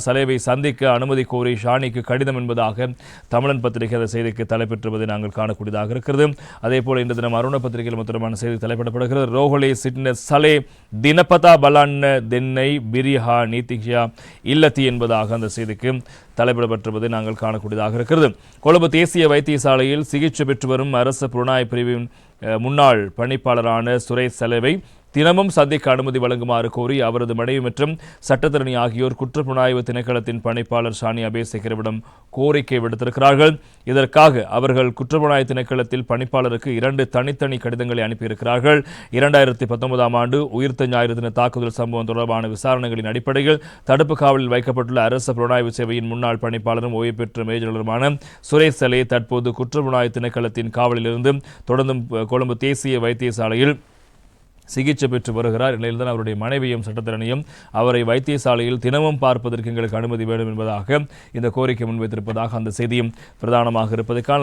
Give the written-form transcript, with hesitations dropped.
சலேவை சந்திக்க அனுமதி கோரி ஷானிக்கு கடிதம் என்பதாக தமிழன் பத்திரிகை அந்த செய்திக்கு தலைப்பெற்றுவதை நாங்கள் காணக்கூடியதாக இருக்கிறது. அதேபோல இன்று தினம் அருண பத்திரிகையில் மொத்தமான செய்தி தலைப்பிடப்படுகிறது. ரோஹலே சிட்ன சலே தினபதா பலான்ன தென்னை பிரிஹா நீதிக்யா இல்லத்தி என்பதாக அந்த செய்திக்கு தலைப்பிடப்பட்டுவதை நாங்கள் காணக்கூடியதாக இருக்கிறது. கொழும்பு தேசிய வைத்தியசாலையில் சிகிச்சை பெற்று வரும் அரசு புலனாய்வு பிரிவின் முன்னாள் பணிப்பாளரான சுரேஷ் சலேவை தினமும் சந்திக்க அனுமதி வழங்குமாறு கோரி அவரது மனைவி மற்றும் சட்டத்தரணி ஆகியோர் குற்றப்புலனாய்வு திணைக்களத்தின் பணிப்பாளர் ஷானி அபேசேகரவிடம் கோரிக்கை விடுத்திருக்கிறார்கள். இதற்காக அவர்கள் குற்றப்புலனாய்வு திணைக்களத்தில் பணிப்பாளருக்கு 2 தனித்தனி கடிதங்களை அனுப்பியிருக்கிறார்கள். 2019 ஆண்டு உயிர்த்த ஞாயிறு தின தாக்குதல் சம்பவம் தொடர்பான விசாரணைகளின் அடிப்படையில் தடுப்பு காவலில் வைக்கப்பட்டுள்ள அரசு புலனாய்வு சேவையின் முன்னாள் பணிப்பாளரும் ஓய்வு பெற்ற மேஜனருமான சுரேஷ் சலே தற்போது குற்றப்புலனாய்வு திணைக்களத்தின் காவலிலிருந்து தொடர்ந்தும் கொழும்பு தேசிய வைத்தியசாலையில் சிகிச்சை பெற்று வருகிறார். நிலையில்தான் அவருடைய மனைவியும் சட்டத்தரணியும் அவரை வைத்தியசாலையில் தினமும் பார்ப்பதற்கு எங்களுக்கு அனுமதி வேண்டும் என்பதாக இந்த கோரிக்கை முன்வைத்திருப்பதாக அந்த செய்தியும் பிரதானமாக இருப்பதற்கான